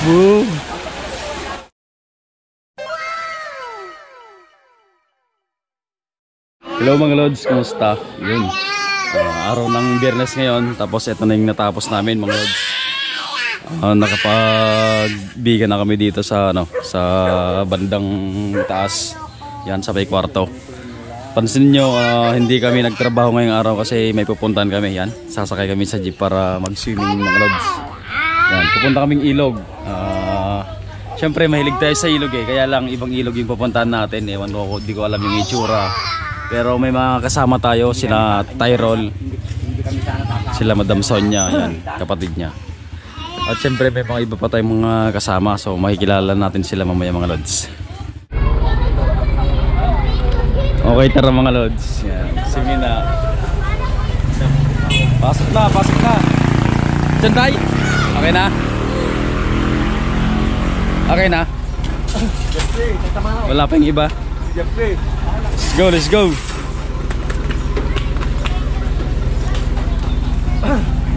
Boom! Hello mga lods, kumusta? Yun. Araw ng Biyernes ngayon, tapos ito na yung natapos namin mga lods. Nakapagbigan na kami dito sa sa bandang taas. Yan sa may kwarto. Pansin nyo, hindi kami nagtrabaho ngayong araw kasi may pupuntahan kami. Yan, sasakay kami sa jeep para mag-swimming mga lods. Yan, pupunta kaming ilog. Siyempre mahilig tayo sa ilog kaya lang ibang ilog yung pupuntahan natin. Ewan ko, di ko alam yung itsura. Pero may mga kasama tayo, sila Tyrol, sila Madam Sonia, yan, kapatid niya. At siyempre may mga iba pa tayong mga kasama, so makikilala natin sila mamaya mga lods. Okay, tara mga lods. Yan, sige na. Pasok na, pasok na. Diyan tayo. Okay na? Okay na? Wala pa yung iba? Let's go, let's go.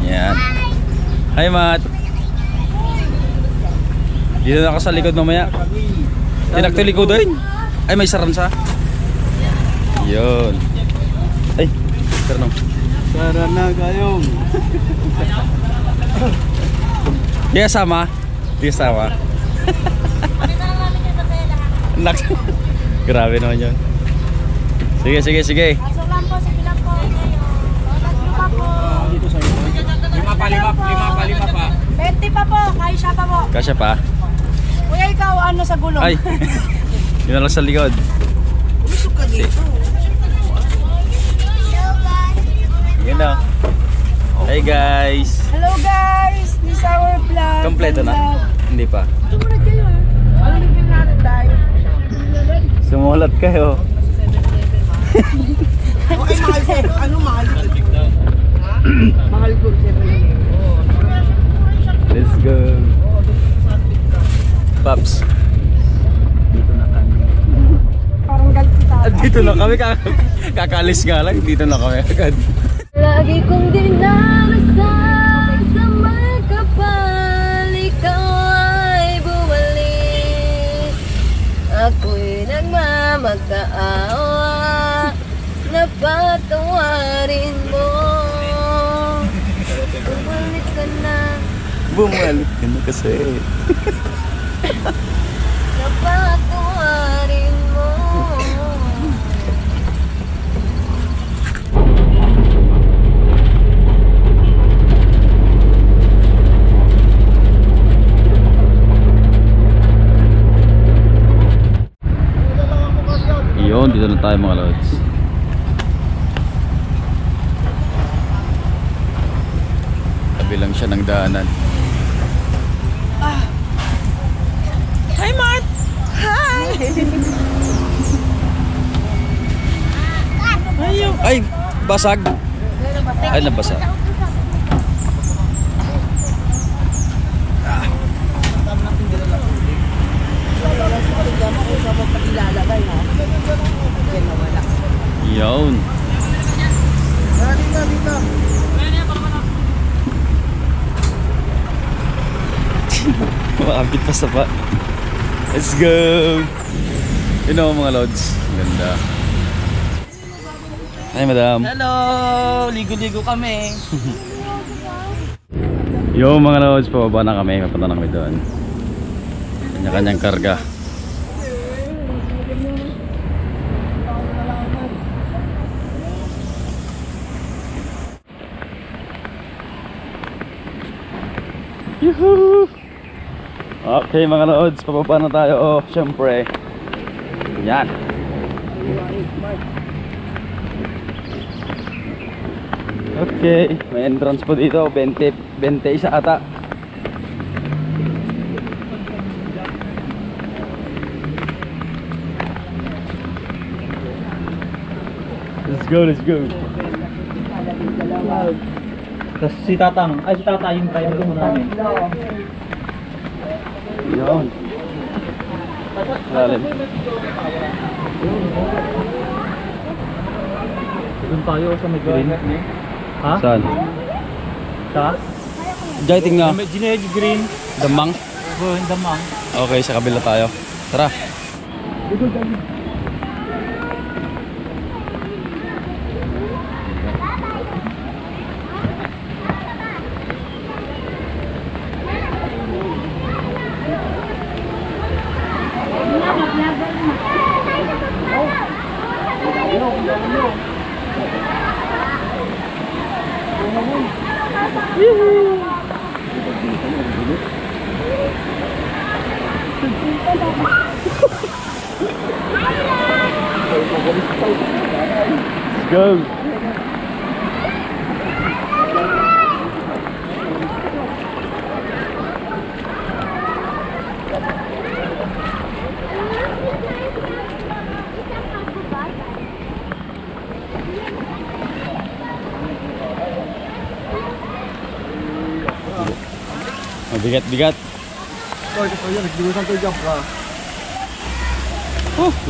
Yan. Hi Matt. Dito na ako sa likod mamaya. Tinagtulikodan. Ay may saransa. Yun. Ay, sarang. Sarana kayong. Di sama. Di sama. Grabe naman yun. Sige, sige, sige. Kaso lang po, sige lang po. Lima po. Lima pa. 20 pa po, kasya pa po. Kasya pa. Kuya, ikaw ano sa gulong? Ay, yun na lang sa likod. Umusok ka dito. Yun na. Hey guys. Hello guys, this is our vlog. Kompleto na? Hindi pa. Sumunod kayo Ano naging natin tayo? Sumulat kayo. Okay, mahal ko. Ano mahal ko? Mahal ko. Let's go. Paps. Dito na kami. Parang galit si tata. Dito na kami. Kakalis nga lang. Dito na kami agad. Lagi kong dinarasan sa may kapal, ikaw ay bumalik. Ako'y nagmamagkaawa na patawarin mo. Bumalik ka na. Bumalik ka na kasi. Na patawarin mo. Yun, dito na tayo mga lods. Tabi lang siya ng daanan. Hi Mart! Hi! Ay, basag. Ay, nabasag. Yun. Dito. Makakapit pa sa pa. Let's go. You know mga lods. Ganda. Hi madam. Hello! Ligo-ligo kami. Yo mga lods, pababa na kami. Mapunta na kami doon. Kanya-kanyang karga. Yuhuu! Okay mga lods, pababa na tayo. Oh, syempre. Yan. Okay, may entrance po dito. 20 isa ata. Let's go, let's go. Tapos si Tatang, ay si Tata yung tayo mo namin. Yun. Lalim. Doon tayo sa may green. Ha? Saan? Sa? Diyan tingnan. Ginage green. Damang. Okay, sa kabila tayo. Tara. Let's go. Bigat-bigat.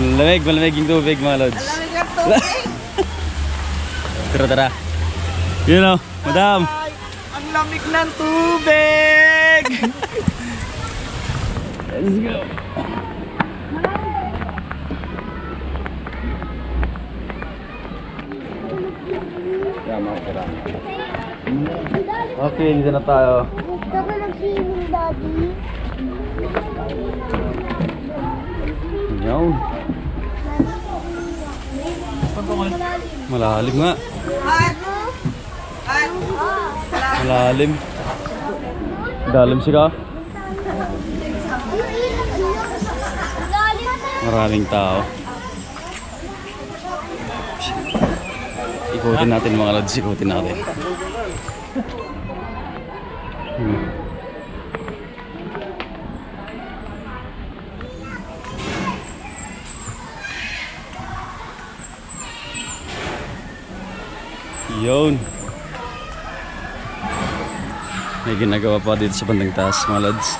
Malamig yung tubig mga lods. Malamig ang tubig. Tara. Yun o, madam. Ay, ang lamig ng tubig. Let's go. Okay, dito na tayo. Gusto ko nag-swimming, Daddy. Yun. Malalim nga. Malalim. Dalim siya. Maraming tao. Ikutin natin mga lods, ikutin natin. Yun. May ginagawa pa dito sa bandang taas mga lods.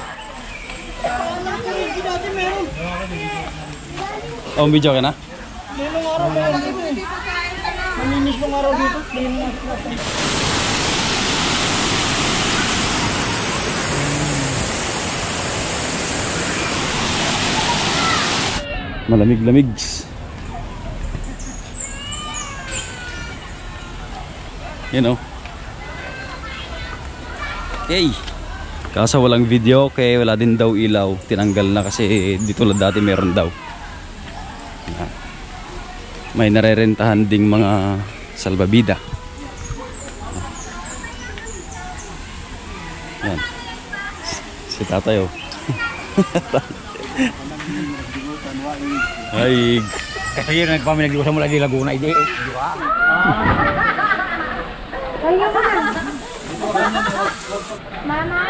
Oh, video ka na? Maninis nung araw dito. Malamig-lamig. You know. Okay. Kaso walang video, kaya wala din daw ilaw. Tinanggal na kasi dito lang dati meron daw. May narerentahan ding mga salbabida. Yan. Si tatay oh. Ay. Kasi yun, nagpamilaglusa mo lagi Laguna, hindi. Kaya mo na. Mama?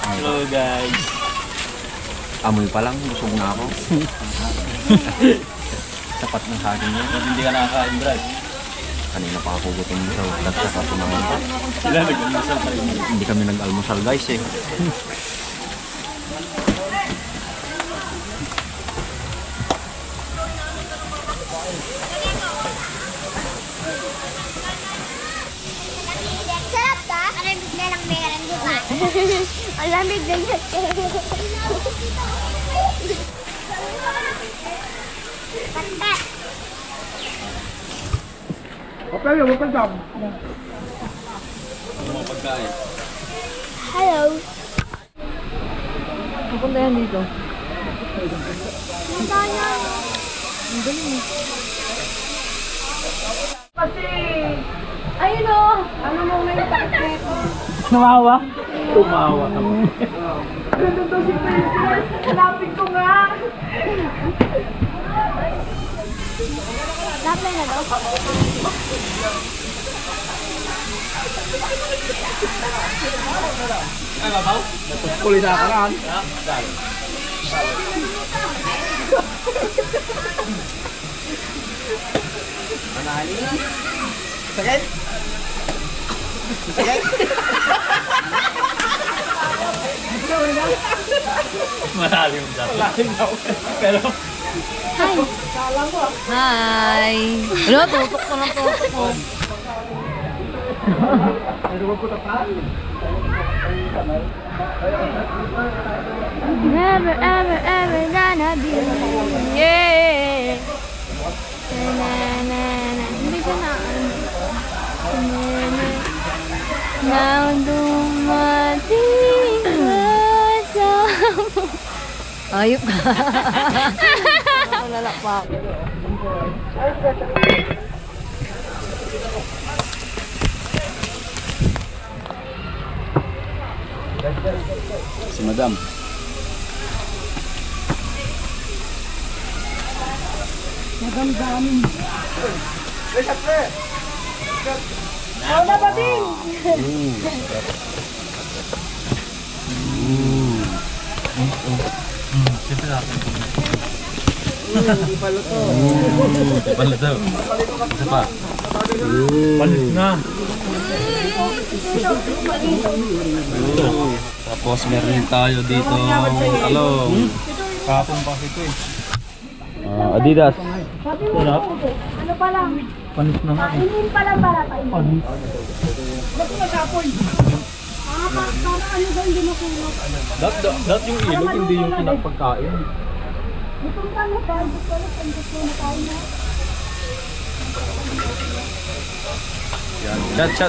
Hello guys. Amoy pa lang, busog na ako. Sapat na sa akin yan. Hindi ka nakakain, Brad. Kanina pa ako gutom sa nagsasato naman pa. Sila nag-almusal tayo. Hindi kami nag-almusal guys eh. Sarap ka? Malamig na lang meron, di ba? Malamig na yan. Pantat. Okay, welcome job. Ano pagkain? Hello. Pupunta yan dito. Kasi, ayun o. Ano mo ngayon? Tumawa? Ganun daw si Princess. Hanapin ko nga. tayo na daw. Kulit na kanan. Sakit? Sakit? Malalim daw. Pero Hi! Ano, tutok ko ng tutok ko. Never, ever, ever gonna be yeah. Na, na, na. Hindi ko na Now dumating ka sa ayop ka. Wala pa. si Madam. Palit daw. Isa pa. Palit na. Tapos meron din tayo dito talong. Kapon pa ito eh. Adidas. Ano pa lang? Panis na nga. Kainin pa lang para kainin. Panis. Ba't nagkapoy? Para ano ba hindi makulog? Dat yung ilog, hindi yung pinapagkain. Itong pa na tayo. Gusto ko lang gusto na tayo na.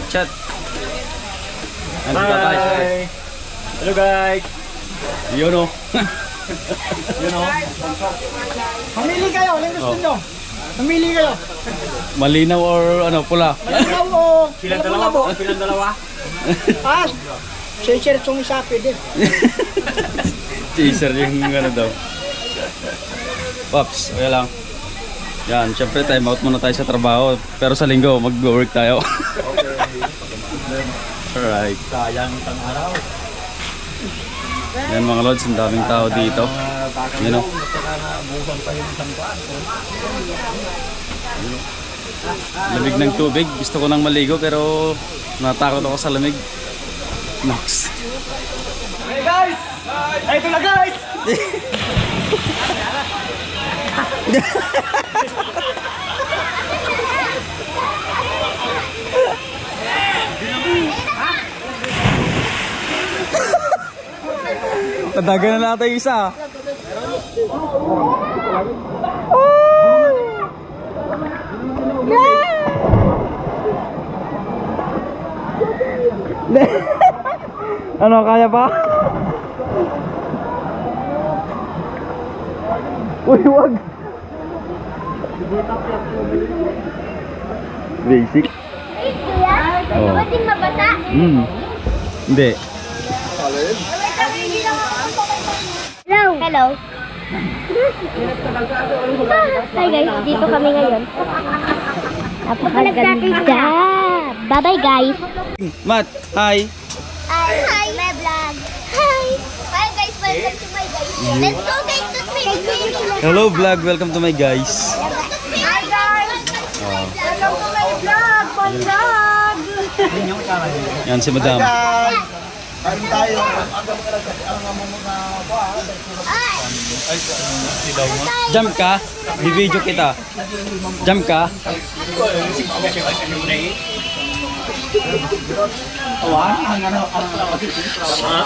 Chat. Nandito tayo sa Hello guys. yun o. Mamili kayo, anong gusto nyo? Mamili kayo. Malinaw or ano, pula. Ikaw o Silang dalawa. Silang dalawa. Pas. Sa yung isa pwede. Chaser yung ano daw. Pops, okay lang. Yan, syempre time out muna tayo sa trabaho. Pero sa linggo, mag-work tayo. Alright. Sayang isang araw. Yan mga lods, ang daming tao dito. Yan o. Lamig ng tubig. Gusto ko nang maligo pero natakot ako sa lamig. Nox. Hey guys! Hey, ito na guys! Tadagan na natin isa. Ano, kaya pa? Uy, wag. Basic. Ay, kuya. Oh. Ba't din mabasa? Hindi. Hello. Hello. Hi guys, dito kami ngayon. Napakaganda. Bye-bye guys. Matt, hi. Hi, my vlog. Hi. Hi guys, welcome to my guys. Let's go guys to Philippines. Hello vlog, welcome to my guys. Hi guys. Welcome to my vlog. My vlog. Yan si Madam. Kain tayo. Jump ka? Bibidyo kita. Jump ka?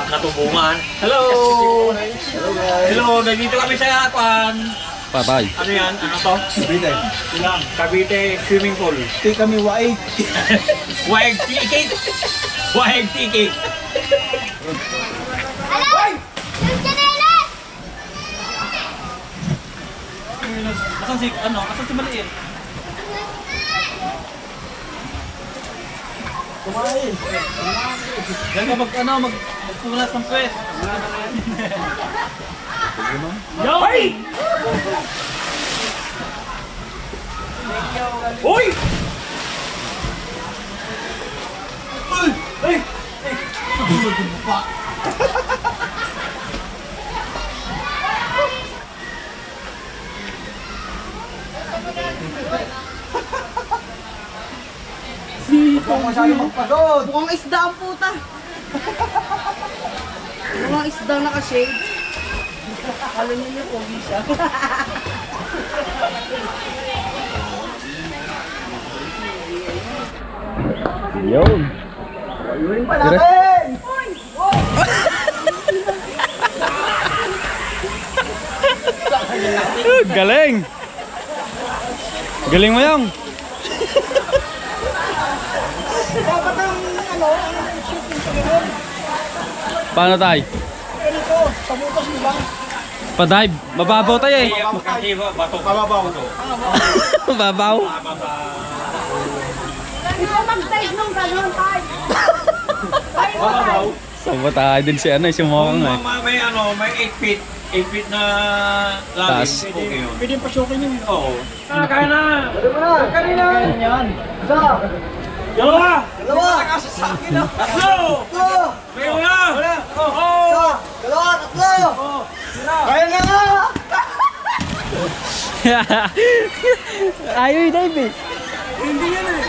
Katubungan. Hello. Hello, nandito kami sa Pan. Patay. Ano yan? Ano to? Cavite. Cavite swimming pool. Hindi kami waig. Waeg ticket. Waeg ticket. Hello. Yung chanelas. Asan si ano? Asan si Maliit? Kumain. Diyan ka magpunas ng pwes. Yo! Mukhang isda ang puta. Mukhang isda naka-shade. Alam niyo pogi siya. Yun. Ayun pa natin! Galing! Galing mo yung. Dapat ang shooting sa ganun. Paano tayo? Ganito, sa butas mo lang. Pa-dive. Mababaw tayo eh. Mababaw. Ito mag-dive nung gano'n tayo. Saba tayo din si ano, si Mokang eh. May ano, may 8 feet. 8 feet na Taas. lalim. Okay yun. Pwede pasyokin yun. Oo. Kaya na! Pwede mo na! Kanina! Yan! Isa! Dalawa! Dalawa! Tatlo! Tatlo! May una! Oo! Isa! Dalawa! Tatlo! Kaya na nga! Ayaw yung dive eh. Hindi yan eh!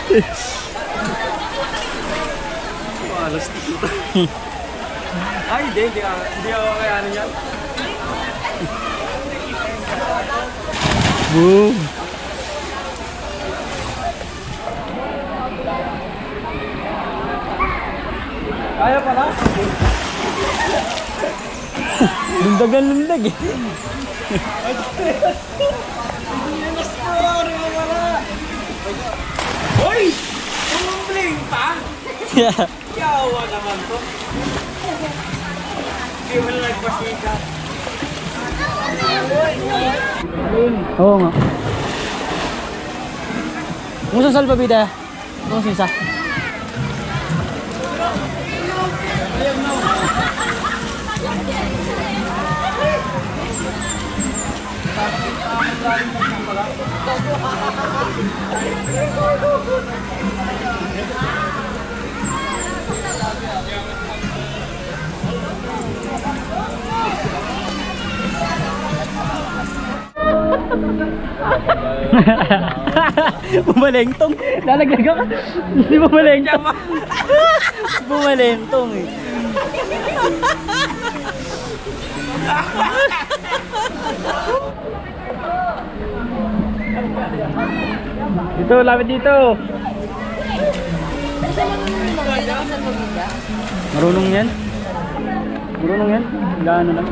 Ay, hindi ako kayanin yan. Boom. Kaya pala? Lundag eh. Hoy! Tumumbling pa? Yawa naman to. Hindi mo na nagpasikat. Oo nga. Kung sa salpabida, kung sisa. Bumalengtong. Lalaglag ka. Hindi bumalengtong. Bumalengtong eh. Dito, lapit dito. Marunong yan? Marunong yan? Gaano lang?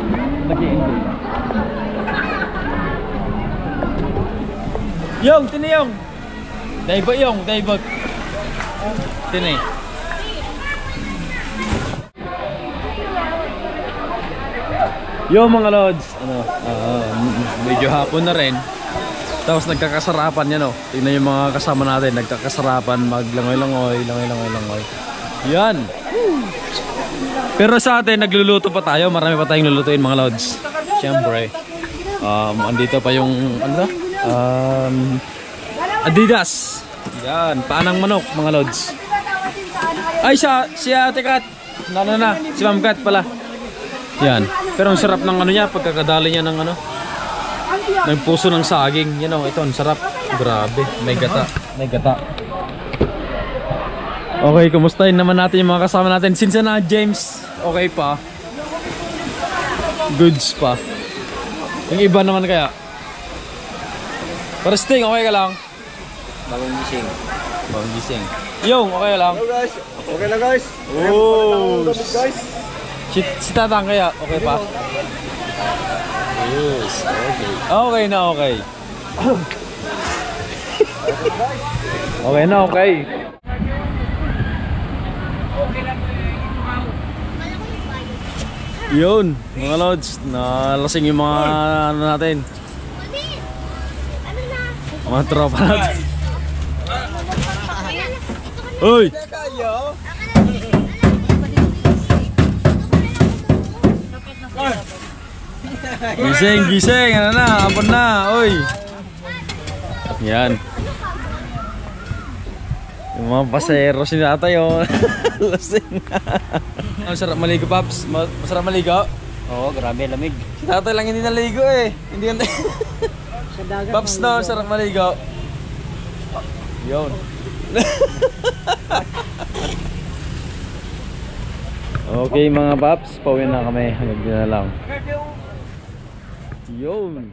Nag-i-enjoy. Yung, tiniyong. Daibag yung, daibag. Tinay. Yo mga lods, ano, medyo hapon na rin. Tapos nagkakasarapan yan, oh. Tingnan yung mga kasama natin, nagkakasarapan, maglangoy-langoy, langoy-langoy. Yan. Pero sa atin, nagluluto pa tayo. Marami pa tayong lulutuin mga lods. Siyempre. Andito pa yung, ano? Adidas. Yan, paanang manok mga lods. Ay, si Ate Kat. Na, si Ma'am Kat pala. Yan. Pero ang sarap ng ano niya, pagkakadali niya ng ano, ng puso ng saging. You know, ito, ang sarap. Grabe, may gata. May gata. Okay, kumustahin naman natin yung mga kasama natin. Since na James, okay pa. Goods pa. Yung iba naman kaya. Para Sting, okay ka lang? Bagong gising. Bagong gising. Yung, okay lang? Hello guys! Okay na guys! Oh! Guys! Si Tatang kaya, okay pa? Yes, okay. Okay na, okay. Okay na, okay. Yun, mga lods, nalasing yung mga ano natin. Mga tropa natin. Uy! Gising, gising, ano na, hapon na, uy. Yan. Yung mga pasero si tatay, oh. Lasing. Ang sarap maligo, Paps. Masarap maligo. Oo, grabe, lamig. Si tatay lang hindi naligo eh. Hindi yan. Paps na, sarap maligo. Yun. Okay mga paps, pauwi na kami. Hanggang dyan na lang. Yun.